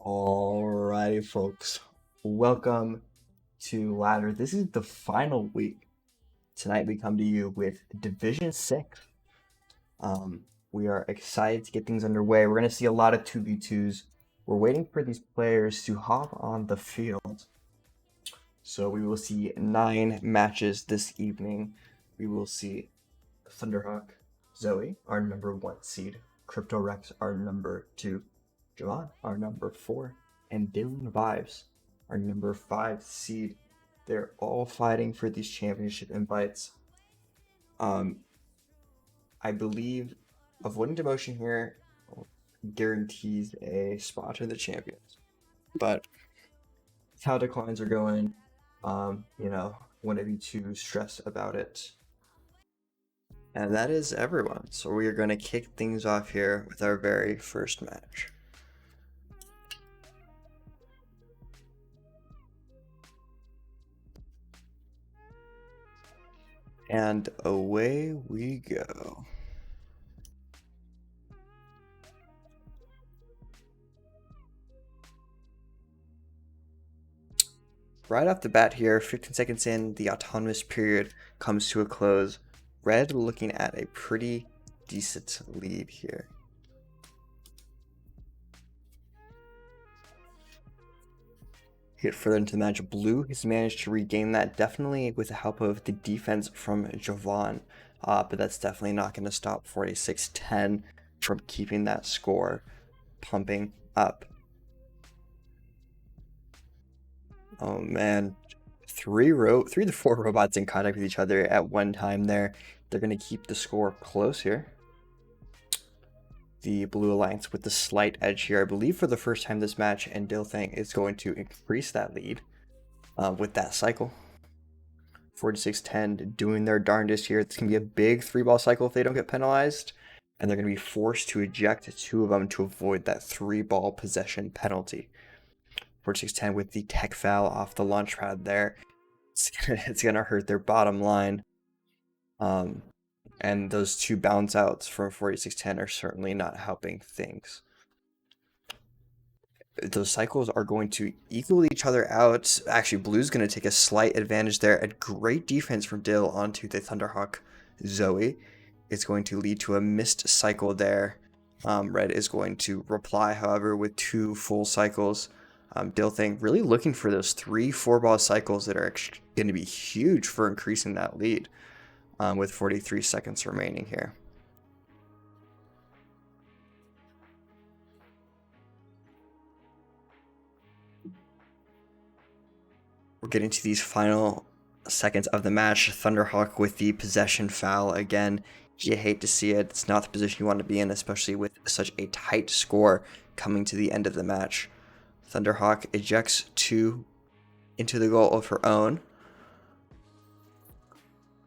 Alrighty, folks. Welcome to Ladder. This is the final week. Tonight we come to you with Division 6. We are excited to get things underway. We're going to see a lot of 2v2s. We're waiting for these players to hop on the field. So we will see 9 matches this evening. We will see Thunderhawk, Zoe, our number 1 seed, Crypto Rex, our number 2, Javon, our number 4, and Dylan Vibes, our number 5 seed. They're all fighting for these championship invites. I believe avoiding demotion here guarantees a spot in the champions. But how declines are going, wouldn't be too stressed about it. And that is everyone. So we are going to kick things off here with our very first match. And away we go. Right off the bat here, 15 seconds in, the autonomous period comes to a close. Red looking at a pretty decent lead here. Get further into the match, Blue has managed to regain that, definitely with the help of the defense from Javon, but that's definitely not going to stop 46-10 from keeping that score pumping up. Oh man, three to four robots in contact with each other at one time there. They're going to keep the score close here. The Blue Alliance with the slight edge here, I believe for the first time this match, and Dilthang is going to increase that lead with that cycle. 46-10 doing their darndest here. It's going to be a big 3-ball cycle if they don't get penalized, and they're going to be forced to eject 2 of them to avoid that 3-ball possession penalty. 46-10 with the tech foul off the launch pad there. It's gonna hurt their bottom line. And those 2 bounce outs from 46-10 are certainly not helping things. Those cycles are going to equal each other out. Actually, Blue's going to take a slight advantage there. A great defense from Dill onto the Thunderhawk Zoe. It's going to lead to a missed cycle there. Red is going to reply, however, with 2 full cycles. Dilthang really looking for those 3 4-ball cycles that are going to be huge for increasing that lead with 43 seconds remaining here. We're getting to these final seconds of the match. Thunderhawk with the possession foul again. You hate to see it. It's not the position you want to be in, especially with such a tight score coming to the end of the match. Thunderhawk ejects 2 into the goal of her own.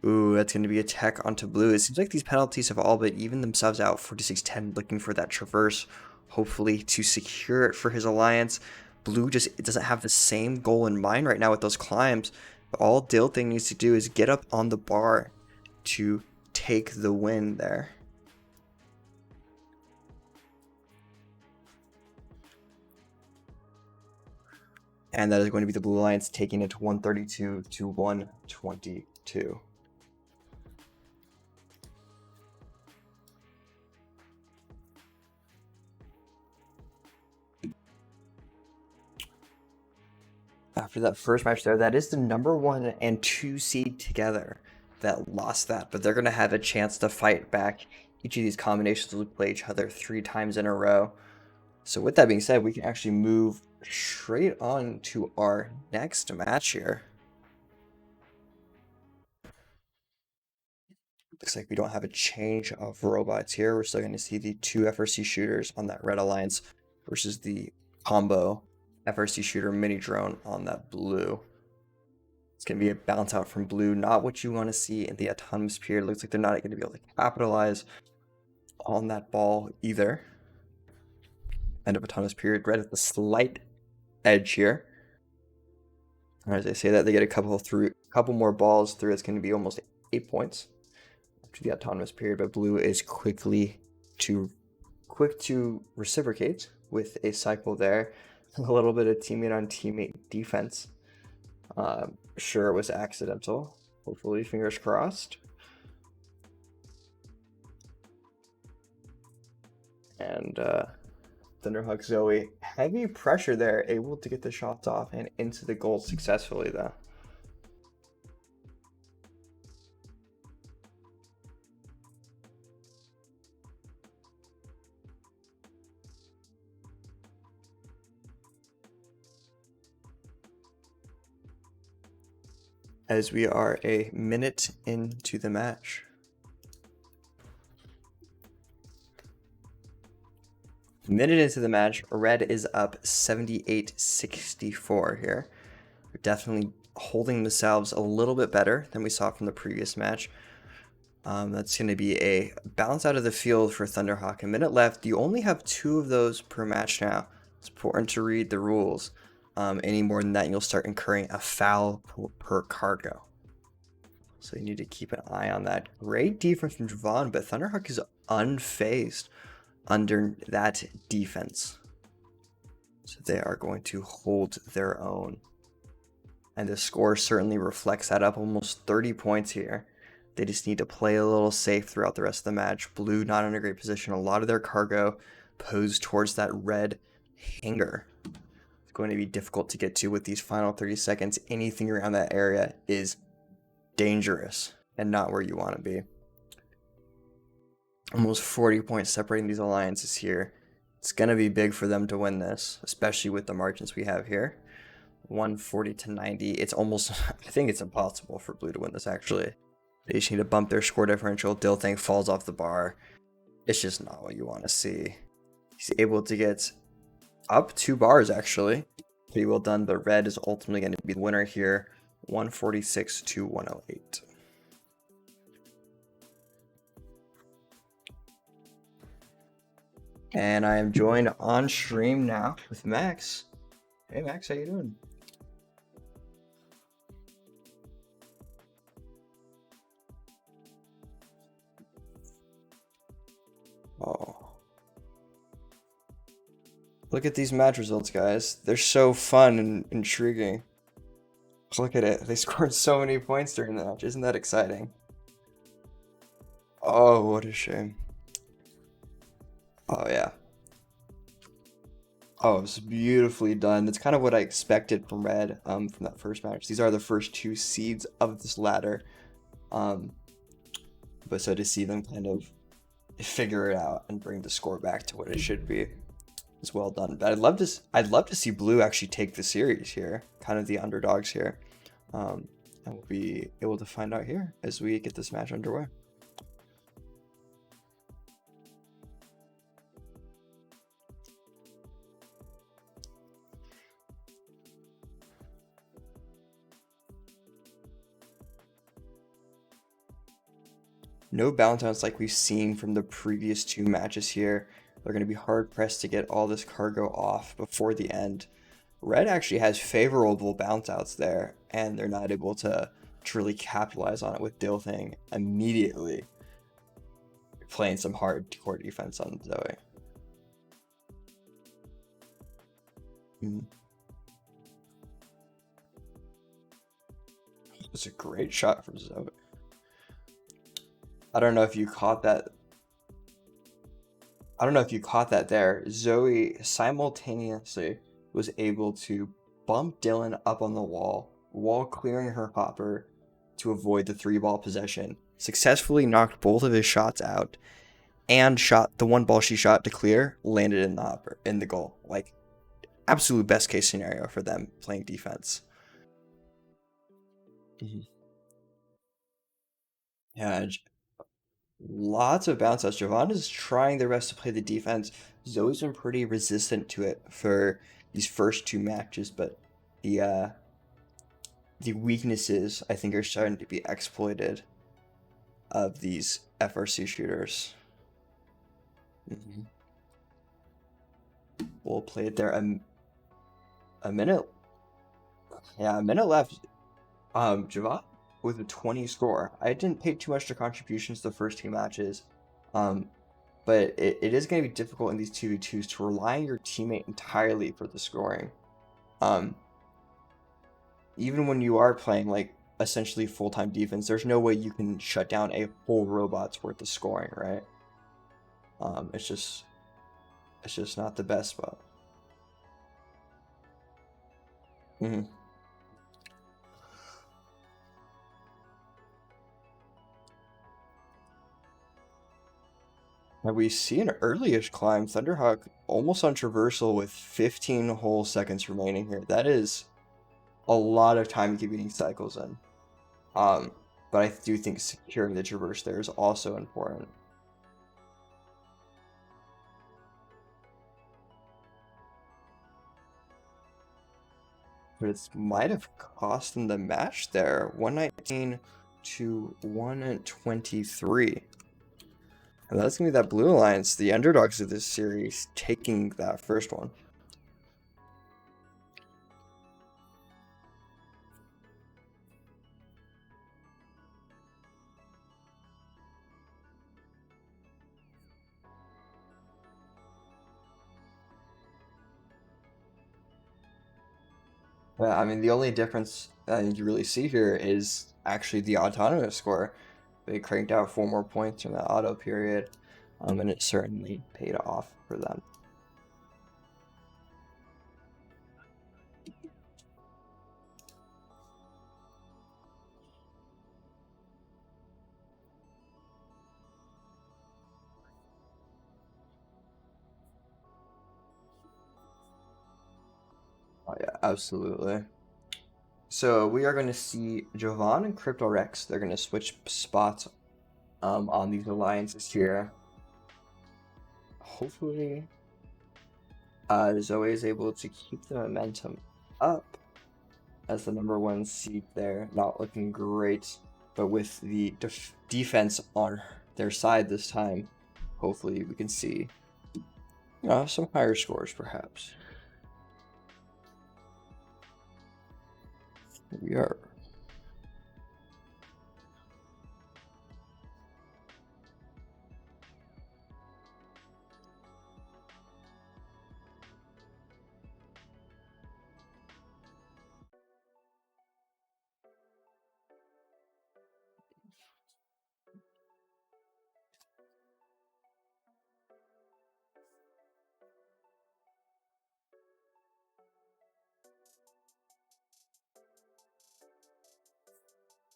Ooh, that's going to be a tech onto Blue. It seems like these penalties have all but evened themselves out. 46-10 looking for that traverse, hopefully to secure it for his alliance. Blue just doesn't have the same goal in mind right now with those climbs. All Dilthang needs to do is get up on the bar to take the win there. And that is going to be the Blue Alliance taking it to 132 to 122. After that first match there, that is the number 1 and 2 seed together that lost that, but they're going to have a chance to fight back. Each of these combinations will play each other 3 times in a row. So with that being said, we can actually move straight on to our next match here. Looks like we don't have a change of robots here. We're still going to see the 2 FRC shooters on that Red Alliance versus the combo FRC shooter mini drone on that Blue. It's going to be a bounce out from Blue. Not what you want to see in the autonomous period. Looks like they're not going to be able to capitalize on that ball either. End of autonomous period. Red with a slight edge here. As I say that, they get a couple more balls through. It's going to be almost 8 points after the autonomous period. But Blue is quick to reciprocate with a cycle there. A little bit of teammate on teammate defense. Sure, it was accidental. Hopefully, fingers crossed. And Thunderhawk Zoe, heavy pressure there, able to get the shots off and into the goal successfully, though. As we are a minute into the match. Minute into the match, Red is up 78-64 here. They're definitely holding themselves a little bit better than we saw from the previous match. That's going to be a bounce out of the field for Thunderhawk. A minute left. You only have 2 of those per match now. It's important to read the rules. Any more than that, you'll start incurring a foul per cargo. So you need to keep an eye on that. Great defense from Javon, but Thunderhawk is unfazed under that defense. So they are going to hold their own. And the score certainly reflects that, up almost 30 points here. They just need to play a little safe throughout the rest of the match. Blue not in a great position. A lot of their cargo posed towards that red hangar. It's going to be difficult to get to with these final 30 seconds. Anything around that area is dangerous and not where you want to be. Almost 40 points separating these alliances here. It's going to be big for them to win this, especially with the margins we have here. 140-90. It's almost, I think it's impossible for Blue to win this, actually. They just need to bump their score differential. Dilthang falls off the bar. It's just not what you want to see. He's able to get up 2 bars, actually. Pretty well done, but Red is ultimately going to be the winner here. 146-108. And I am joined on stream now with Max. Hey Max, how you doing? Oh. Look at these match results, guys. They're so fun and intriguing. Look at it. They scored so many points during the match. Isn't that exciting? Oh, what a shame. Oh, yeah. Oh, it was beautifully done. That's kind of what I expected from Red from that first match. These are the first 2 seeds of this ladder. But so to see them kind of figure it out and bring the score back to what it should be is well done. But I'd love to see Blue actually take the series here, kind of the underdogs here. And we'll be able to find out here as we get this match underway. No bounce outs like we've seen from the previous 2 matches here. They're going to be hard pressed to get all this cargo off before the end. Red actually has favorable bounce outs there, and they're not able to really capitalize on it with Dilthang immediately playing some hardcore defense on Zoe. It's a great shot from Zoe. I don't know if you caught that. I don't know if you caught that there. Zoe simultaneously was able to bump Dylan up on the wall while clearing her hopper to avoid the 3-ball possession. Successfully knocked both of his shots out, and shot the 1 ball she shot to clear landed in the hopper in the goal. Like, absolute best case scenario for them playing defense. Yeah, lots of bounce outs. Javon is trying their best to play the defense. Zoe's been pretty resistant to it for these first 2 matches, but the weaknesses, I think, are starting to be exploited of these FRC shooters. We'll play it there. A minute. Yeah, a minute left. Javon with a 20 score. I didn't pay too much to contributions the first 2 matches. but it is going to be difficult in these 2v2s to rely on your teammate entirely for the scoring. Um, Even when you are playing like essentially full-time defense, there's no way you can shut down a whole robot's worth of scoring, right? Um, it's just it's just not the best spot. Hmm. And we see an early-ish climb, Thunderhawk almost on traversal with 15 whole seconds remaining here. That is a lot of time to keep getting cycles in. Um, but I do think securing the traverse there is also important. But it might have cost them the match there. 119 to 123. And that's going to be that Blue Alliance, the underdogs of this series, taking that first one. Yeah, I mean, the only difference you really see here is actually the autonomous score. They cranked out 4 more points in that auto period, and it certainly paid off for them. Oh, yeah, absolutely. So we are going to see Jovan and Cryptorex. They're going to switch spots on these alliances here. Hopefully, Zoe is able to keep the momentum up as the number 1 seed there. Not looking great, but with the defense on their side this time, hopefully we can see some higher scores perhaps. Here we are.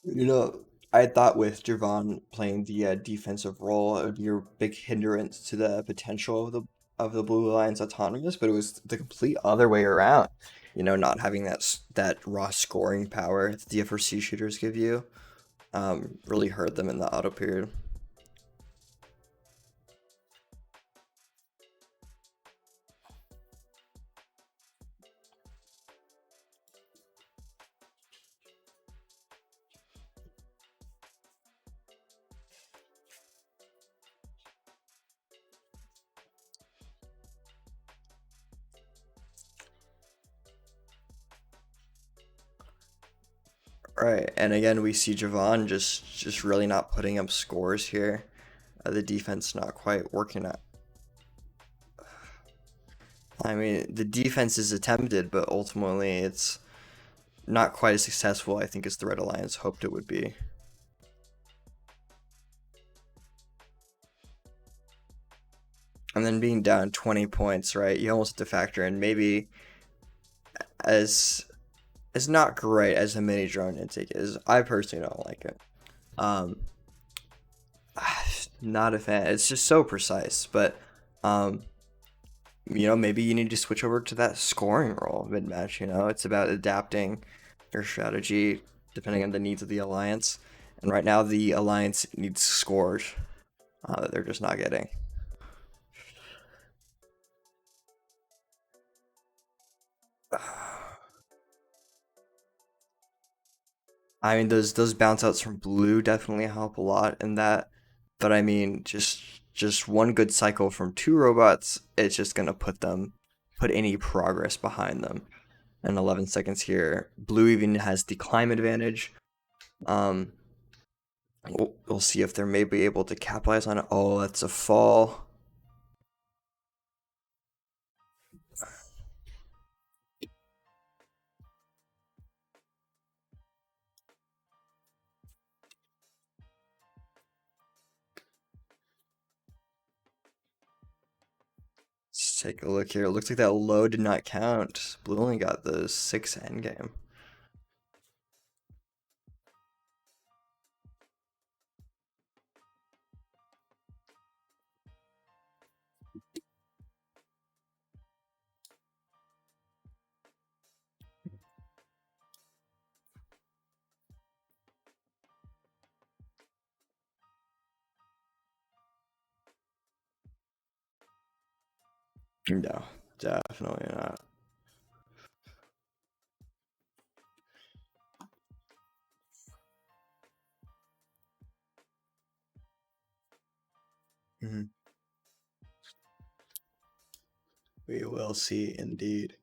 You know, I thought with Javon playing the defensive role, it would be a big hindrance to the potential of the Blue Lions autonomous, but it was the complete other way around. Not having that raw scoring power that the FRC shooters give you, really hurt them in the auto period. Right, and again we see Javon just really not putting up scores here. The defense not quite working out. I mean, the defense is attempted, but ultimately it's not quite as successful, I think, as the Red Alliance hoped it would be. And then being down 20 points, right? You almost have to factor in maybe as not great as the mini drone intake is. I personally don't like it. Um, not a fan. It's just so precise, but um, maybe you need to switch over to that scoring role mid match. It's about adapting your strategy depending on the needs of the alliance. And right now, the alliance needs scores that they're just not getting. I mean, those bounce outs from blue definitely help a lot in that. But I mean, just one good cycle from 2 robots, it's just gonna put any progress behind them. And 11 seconds here. Blue even has the climb advantage. We'll see if they're maybe able to capitalize on it. Oh, that's a fall. take a look here. It looks like that low did not count. Blue only got the 6 endgame. No, definitely not. Mhm. We will see indeed.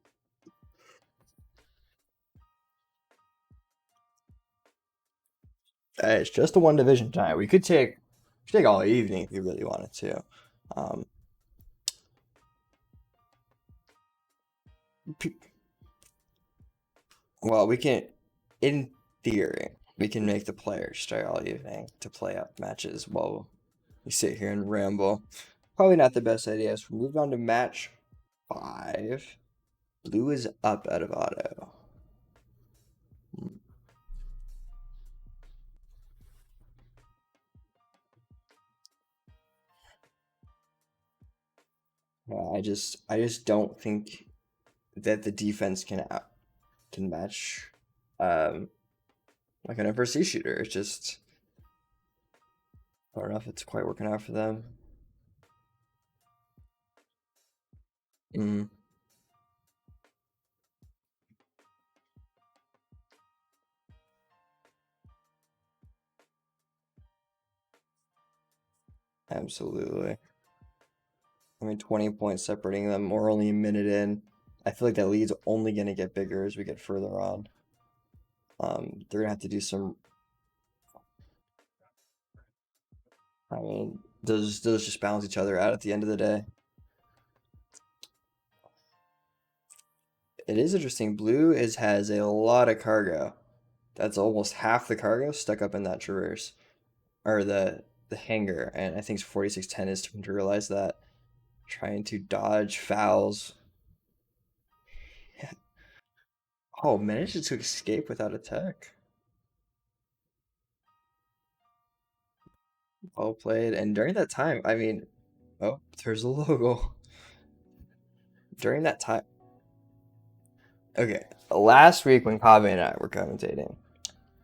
Hey, it's just a one division tonight. We could take all evening if we really wanted to. Um, well, we can, in theory, we can make the players stay all evening to play up matches while we sit here and ramble. Probably not the best idea. So we moved on to match 5. Blue is up out of auto. I just don't think that the defense can match like an FRC shooter. It's just I don't know if it's quite working out for them. Mm, absolutely. I mean, 20 points separating them. We're only a minute in. I feel like that lead's only going to get bigger as we get further on. They're going to have to do some. I mean, those just balance each other out at the end of the day. It is interesting. Blue has a lot of cargo. That's almost half the cargo stuck up in that traverse or the hangar, and I think 4610 is starting to realize that, trying to dodge fouls. Oh, managed to escape without a tech. Well played. And during that time, I mean, oh, there's a logo. During that time, okay, last week when Kaveh and I were commentating,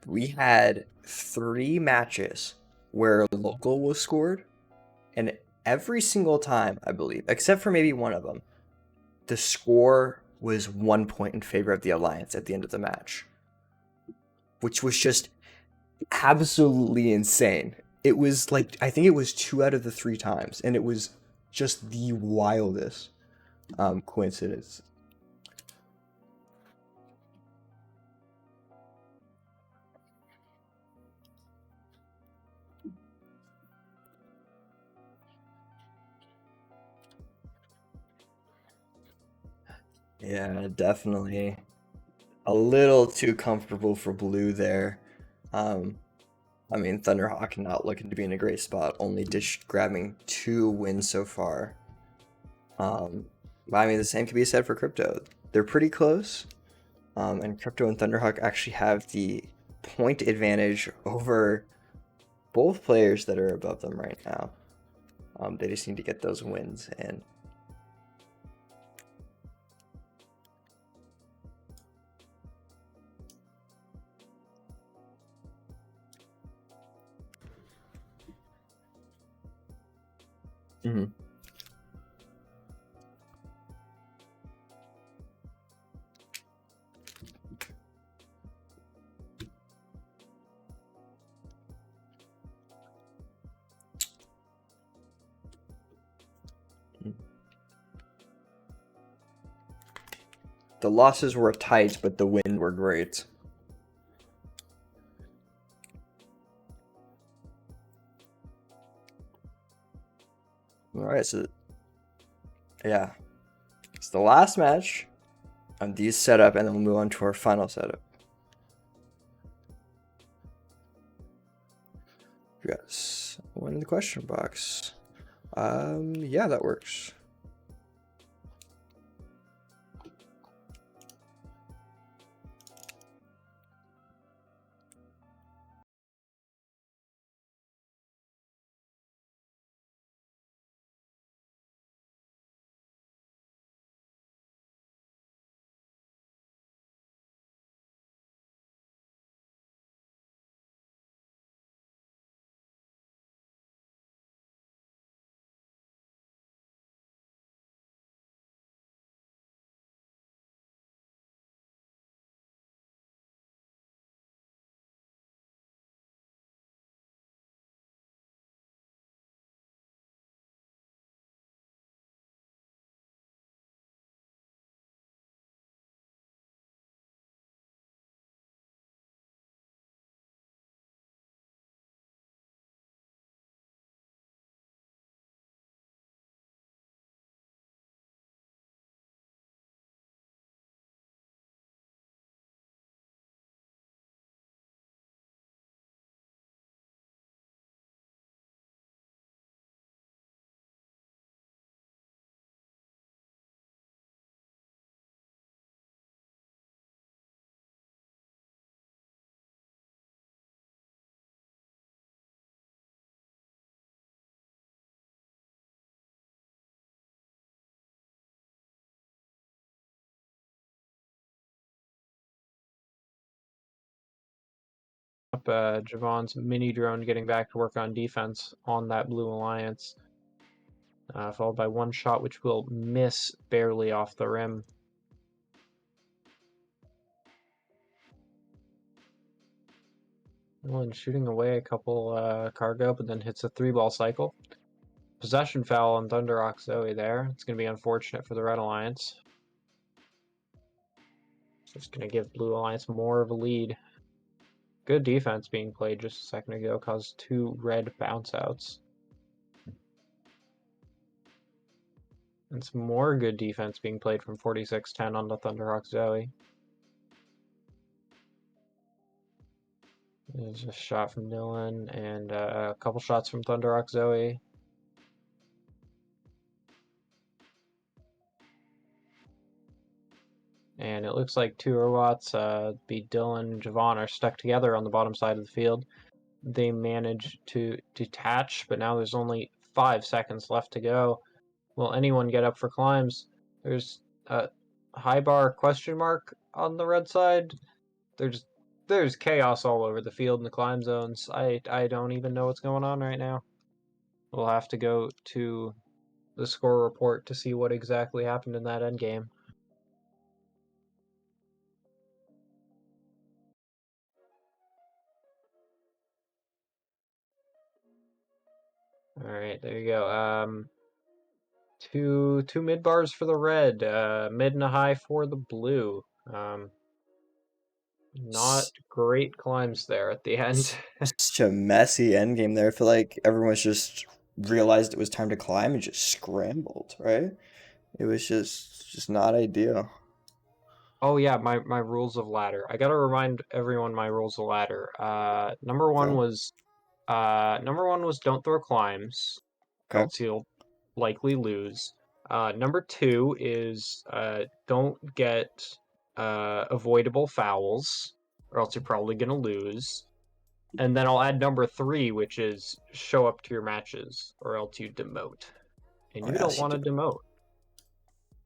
we had 3 matches where local was scored, and every single time, I believe, except for maybe one of them, the score was 1 point in favor of the Alliance at the end of the match, which was just absolutely insane. It was like, I think it was 2 out of the 3 times, and it was just the wildest coincidence. Yeah, definitely a little too comfortable for blue there. Um, I mean, Thunderhawk not looking to be in a great spot, only dish grabbing 2 wins so far. But I mean, the same can be said for Crypto. They're pretty close, and Crypto and Thunderhawk actually have the point advantage over both players that are above them right now. They just need to get those wins in. Mhm. The losses were tight, but the wins were great. All right, so yeah, it's the last match on these setup, and then we'll move on to our final setup. Yes, one in the question box. Yeah, that works. Javon's mini drone getting back to work on defense on that blue alliance. Followed by one shot which will miss barely off the rim. Nolan shooting away a couple cargo, but then hits a 3-ball cycle. Possession foul on Thunderrock Zoe there. It's going to be unfortunate for the Red Alliance. So it's going to give Blue Alliance more of a lead. Good defense being played just a second ago caused 2 red bounce outs. And some more good defense being played from 46-10 on the Thunderhawk Zoe. There's a shot from Dylan and a couple shots from Thunderhawk Zoe. And it looks like 2 robots, be Dylan and Javon, are stuck together on the bottom side of the field. They manage to detach, but now there's only 5 seconds left to go. Will anyone get up for climbs? There's a high bar question mark on the red side. There's chaos all over the field in the climb zones. I don't even know what's going on right now. We'll have to go to the score report to see what exactly happened in that end game. All right, there you go. Two mid bars for the red, mid and a high for the blue. Not great climbs there at the end. Such a messy end game there. I feel like everyone's just realized it was time to climb and just scrambled, right? It was just not ideal. Oh yeah, my rules of ladder. I gotta remind everyone my rules of ladder. Number one Okay. was don't throw climbs, or Okay. else you'll likely lose. Number 2 is don't get avoidable fouls, or else you're probably gonna lose. And then I'll add number 3, which is show up to your matches, or else you demote. And I you don't asked you want to to. demote.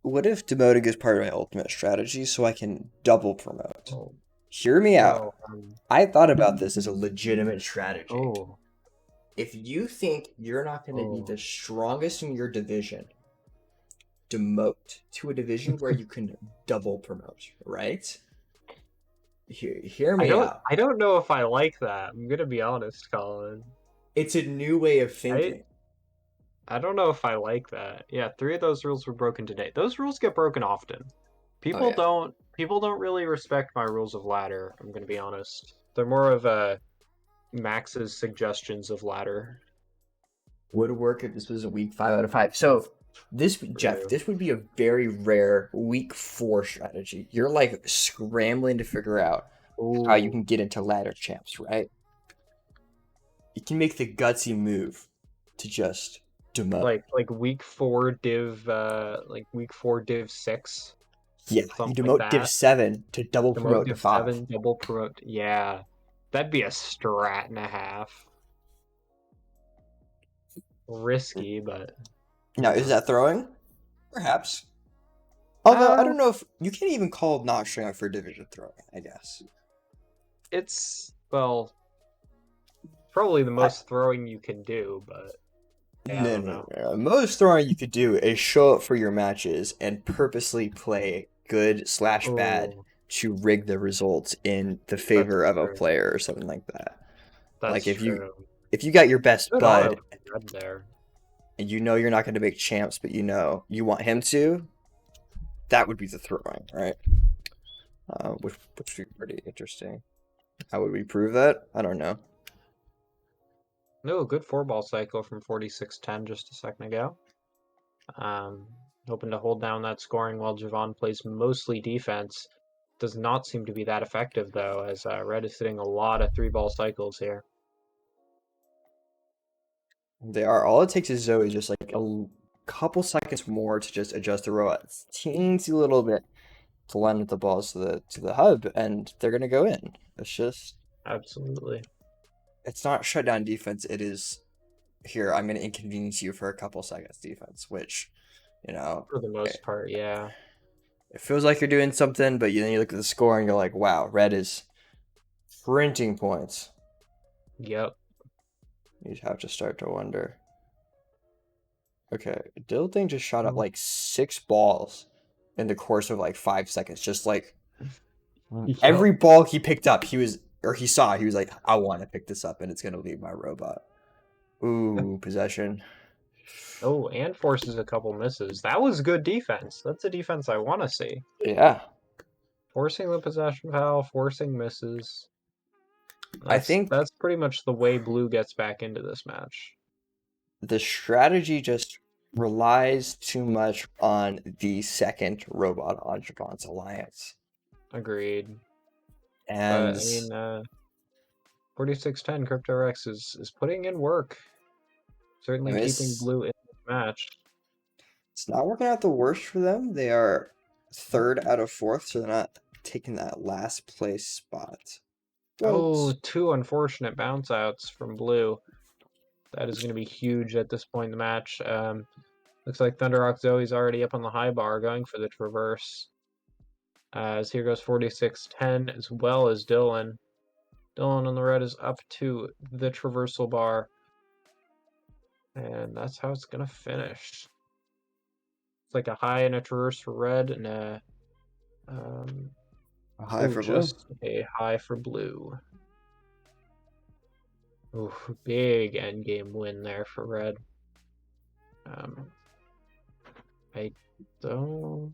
What if demoting is part of my ultimate strategy so I can double promote? Oh, Hear me out. well, I thought about this as a legitimate strategy. oh, If you think you're not going to be oh. the strongest in your division, demote to a division where you can double promote, right? Hear me out. I don't know if I like that. I'm gonna be honest, Colin. It's a new way of I thinking. I don't know if I like that. Yeah, 3 of those rules were broken today. Those rules get broken often. Oh yeah. People don't really respect my rules of ladder, I'm gonna be honest. They're more of Max's suggestions of ladder. Would work if this was a week 5 out of 5. So Jeff, True. this would be a very rare week 4 strategy. You're like scrambling to figure out how you Ooh. can get into ladder champs, right? You can make the gutsy move to just demote. Like week 4 div 6, Yeah, you something like demote Div that. 7 to double Demote promote to div 5. 7, double promote. Yeah. That'd be a strat and a half. Risky, but Now, is yeah. that throwing? Perhaps. Although, I Uh, don't know if you can't even call not showing up for division throwing, I guess. it's well, probably the I, most throwing you can do, but yeah, I no, don't no, know. no. Most throwing you could do is show up for your matches and purposely play good/bad Oh, to rig the results in the that's favor of a true. player or something like that. Like That's true. if you got your best Good auto bud from Red there. and you know you're not going to make champs, but you know you want him to, that would be the throwing, right? Which would be pretty interesting. How would we prove that? I don't know. No, good 4-ball cycle from 46-10 just a second ago. Hoping to hold down that scoring while Javon plays mostly defense. Does not seem to be that effective though, as Red is hitting a lot of 3-ball cycles here. They are. All it takes is Zoe just like a couple seconds more to just adjust the row a teensy little bit to line up the balls to the hub, and they're gonna go in. It's just Absolutely. it's not shutdown defense. It is here. I'm gonna inconvenience you for a couple seconds defense, which you know For the most it, part, yeah. it feels like you're doing something, but then you look at the score and you're like, wow, red is printing points. Yep. You'd have to start to wonder. Okay, Dill thing just shot up like 6 balls in the course of like 5 seconds. Just like Yep. every ball he picked up, he was like, I want to pick this up and it's gonna leave my robot. Ooh, possession. Oh, and forces a couple misses. That was good defense. That's a defense I want to see. Yeah. Forcing the possession foul, forcing misses. I think That's pretty much the way Blue gets back into this match. the strategy just relies too much on the second robot on Javon's alliance. Agreed. And But I mean, 4610 CryptoRx is putting in work. Certainly keeping Blue in this match. it's not working out the worst for them. They are third out of fourth, so they're not taking that last place spot. Oh, But 2 unfortunate bounce outs from Blue. That is going to be huge at this point in the match. Looks like Thunderrock Zoe's already up on the high bar going for the traverse. As here goes 4610 as well as Dylan. Dylan on the red is up to the traversal bar. And that's how it's going to finish. It's like a high and a traverse for red and a high for Blue. Just a high for Blue. Ooh, big endgame win there for red. I don't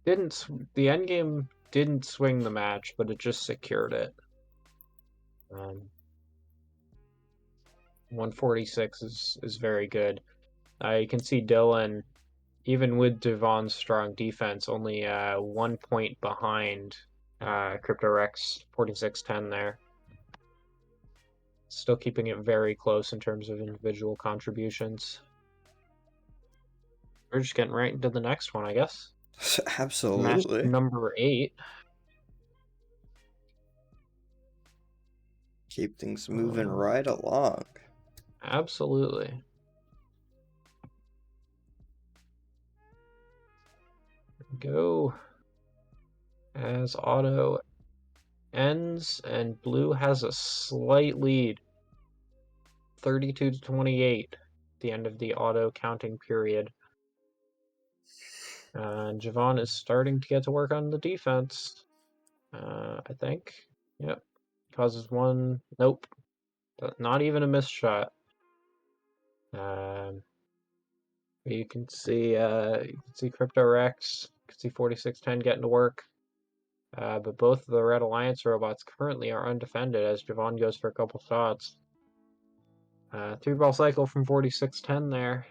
the endgame didn't swing the match, but it just secured it. 146 is very good. You can see Dylan, even with Devon's strong defense, only 1 point behind CryptoRx 4610 there. Still keeping it very close in terms of individual contributions. We're just getting right into the next one, I guess. Absolutely. Match number 8. Keep things moving right along. Absolutely. Go as auto ends and Blue has a slight lead. 32 to 28 at the end of the auto counting period. And Javon is starting to get to work on the defense. I think. Yep. Causes one. Nope. Not even a missed shot. You can see Crypto Rex. You can see 4610 getting to work. But both of the Red Alliance robots currently are undefended as Javon goes for a couple shots. 3-ball cycle from 4610 there.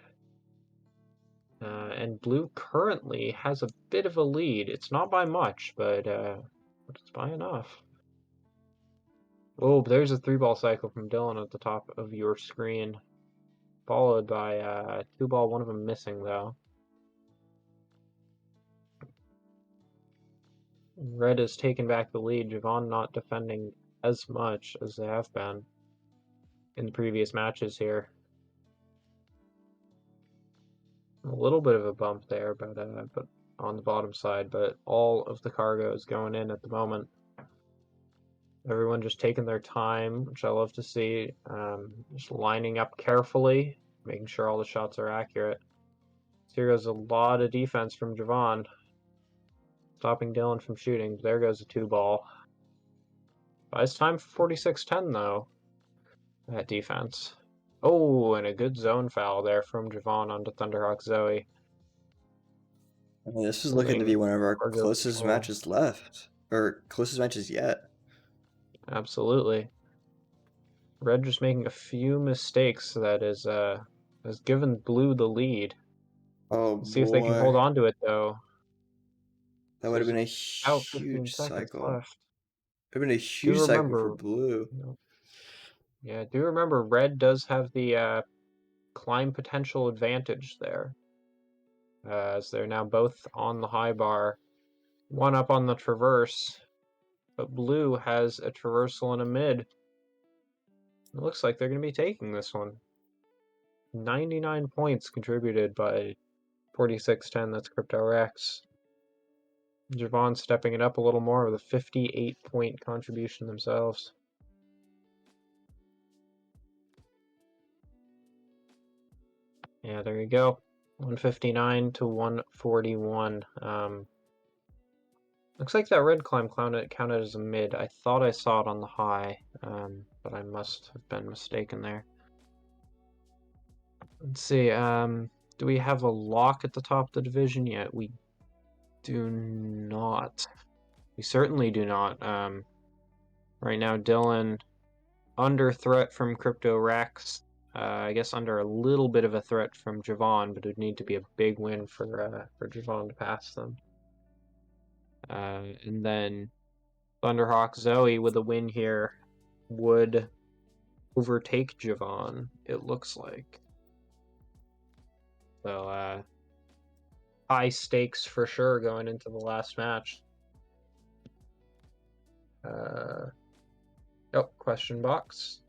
And Blue currently has a bit of a lead. It's not by much, but it's by enough. Oh, there's a 3-ball cycle from Dylan at the top of your screen. Followed by 2-ball, one of them missing though. Red has taken back the lead. Javon not defending as much as they have been in the previous matches here. A little bit of a bump there, but on the bottom side, but all of the cargo is going in at the moment. Everyone just taking their time, which I love to see. Just lining up carefully, making sure all the shots are accurate. So here goes a lot of defense from Javon. Stopping Dylan from shooting. There goes a 2-ball. It's time for 4610 though. That defense. Oh, and a good zone foul there from Javon onto Thunderhawk Zoe. I mean, this is looking to be one of our closest control. matches left, or closest matches yet. Absolutely. Red just making a few mistakes that has given Blue the lead. Oh Let's see if they can boy, hold on to it though. that would have been a About 15 huge seconds cycle. left. Would have been a huge cycle for Blue. Yeah, do remember Red does have the climb potential advantage there. As they're now both on the high bar. One up on the traverse. But Blue has a traversal and a mid. It looks like they're going to be taking this one. 99 points contributed by 4610, that's CryptoRx. Javon stepping it up a little more with a 58-point contribution themselves. Yeah, there you go. 159 to 141. Looks like that red climb counted as a mid. I thought I saw it on the high, but I must have been mistaken there. Let's see. Do we have a lock at the top of the division yet? We do not. We certainly do not. Right now, Dylan under threat from Crypto Rex. I guess under a little bit of a threat from Javon, but it would need to be a big win for Javon to pass them. And then Thunderhawk Zoe with a win here would overtake Javon, it looks like. So high stakes for sure going into the last match. Oh, question box.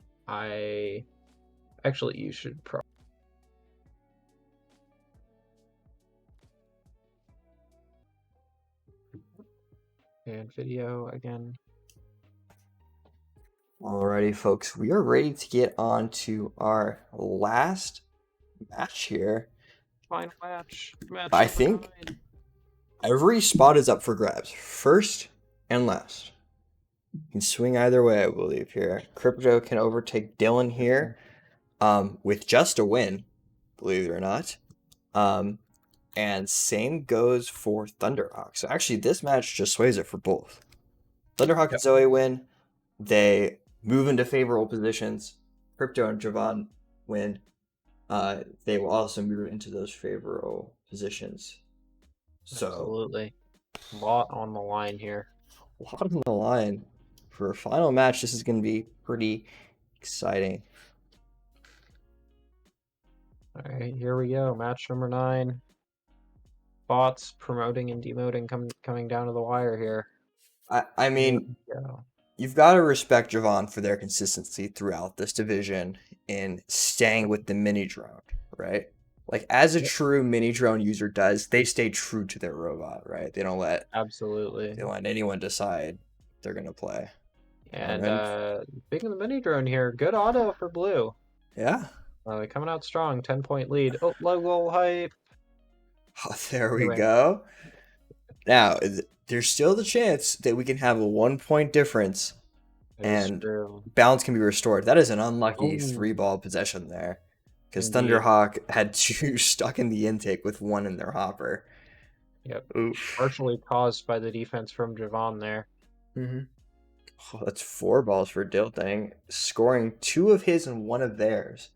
Actually, you should probably. And video again. Alrighty, folks, we are ready to get on to our last match here. Final match. I think 9. every spot is up for grabs, first and last. You can swing either way, I believe, here. Crypto can overtake Dylan here with just a win, believe it or not. And same goes for Thunderhawk. So actually, this match just sways it for both. Thunderhawk and Zoe win. They move into favorable positions. Crypto and Javon win. They will also move into those favorable positions. So Absolutely. A lot on the line here. A lot on the line. For a final match, this is going to be pretty exciting. All right, here we go. Match number 9. Bots promoting and demoting coming down to the wire here. I mean, you've got to respect Javon for their consistency throughout this division in staying with the mini drone, right? Like, as a true mini drone user does, they stay true to their robot, right? They don't let anyone decide they're gonna play. And speaking of the mini drone here, good auto for blue. Yeah. They're coming out strong, 10-point lead. Oh, low goal hype. Oh, there we go. Now, there's still the chance that we can have a 1-point difference and balance can be restored. That is an unlucky 3-ball possession there. Because Thunderhawk had 2 stuck in the intake with 1 in their hopper. Yep. Oof. Partially caused by the defense from Javon there. Mm-hmm. Oh, that's 4 balls for Dilting, scoring 2 of his and 1 of theirs.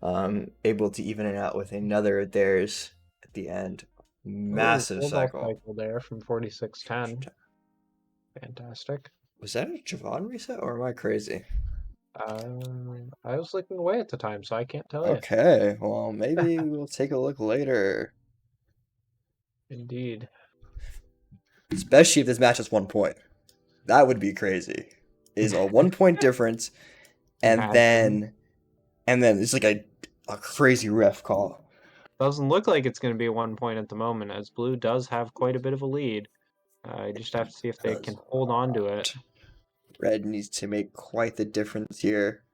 Able to even it out with another of theirs at the end. Massive cycle there from 46-10. Fantastic. Was that a Javon reset or am I crazy? I was looking away at the time, so I can't tell you. Okay, well, maybe we'll take a look later. Indeed. Especially if this match is 1 point. That would be crazy. Is a 1-point difference, and then it's like a crazy ref call. Doesn't look like it's going to be 1 point at the moment, as blue does have quite a bit of a lead. You just have to see if they can hold on to it. Red needs to make quite the difference here.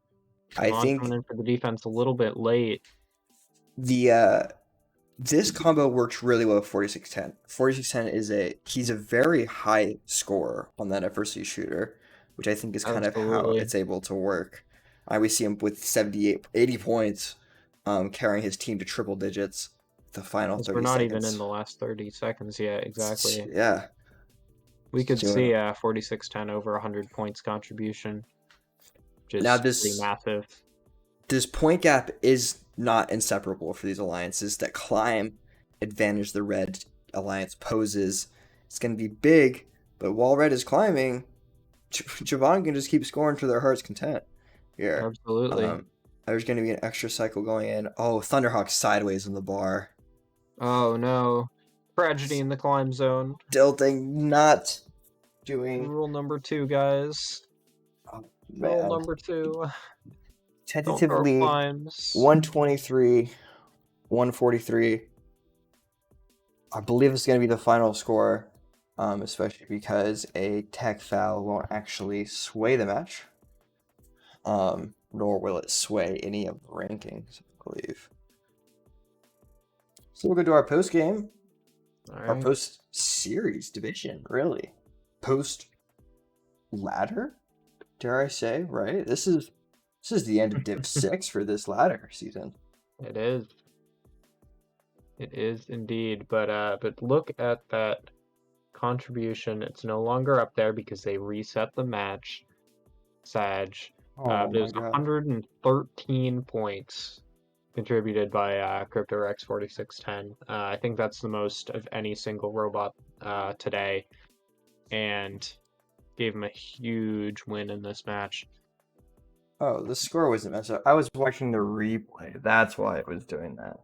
I think coming in for the defense a little bit late. This combo works really well with 4610. 4610 he's a very high scorer on that FRC shooter, which I think is kind of how it's able to work. We see him with 80 points, carrying his team to triple digits. The final 30 seconds. We're not even in the last 30 seconds yet, exactly. Yeah. We could see 4610 over 100 points contribution, which is pretty massive. This point gap is not inseparable for these alliances. That climb advantage the red alliance poses. It's going to be big, but while red is climbing, Javon can just keep scoring to their heart's content here. Absolutely. There's going to be an extra cycle going in. Oh, Thunderhawk sideways in the bar. Oh, no. Tragedy in the climb zone. Dilting not doing... Rule number 2, guys. Oh, Rule number 2. Tentatively 123, 143. I believe it's going to be the final score, especially because a tech foul won't actually sway the match, nor will it sway any of the rankings, I believe. So we'll go to our post game, All our right. post series division, really. Post ladder, dare I say, right? This is the end of Div 6 for this ladder season. It is. It is indeed. But look at that contribution. It's no longer up there because they reset the match. Sag. Oh But it my was god. 113 points contributed by CryptoRex 4610. I think that's the most of any single robot today, and gave him a huge win in this match. Oh, the score wasn't messed up. I was watching the replay. That's why it was doing that.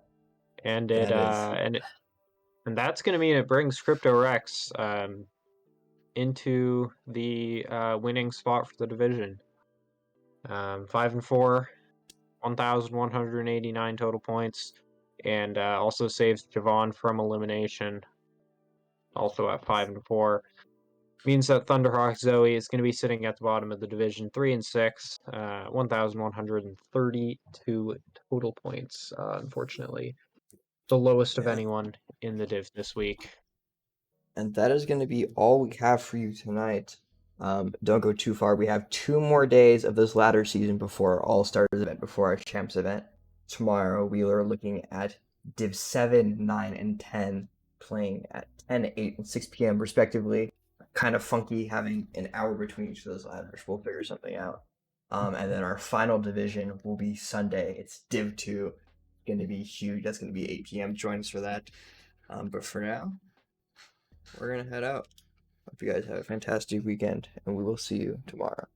And That is. and that's going to mean it brings CryptoRex into the winning spot for the division. 5-4, 1,189 total points, and also saves Javon from elimination. Also at 5-4, means that Thunderhawk Zoe is going to be sitting at the bottom of the division, 3-6, 1,132 total points. Unfortunately, the lowest of Yeah. anyone in the div this week. And that is going to be all we have for you tonight. Don't go too far. We have 2 more days of this ladder season before our All-Stars event, before our Champs event. Tomorrow, we are looking at Div 7, 9, and 10 playing at 10, 8, and 6 p.m. respectively. Kind of funky having an hour between each of those ladders. We'll figure something out. And then our final division will be Sunday. It's Div 2. Going to be huge. That's going to be 8 p.m. Join us for that. But for now, we're going to head out. Hope you guys have a fantastic weekend, and we will see you tomorrow.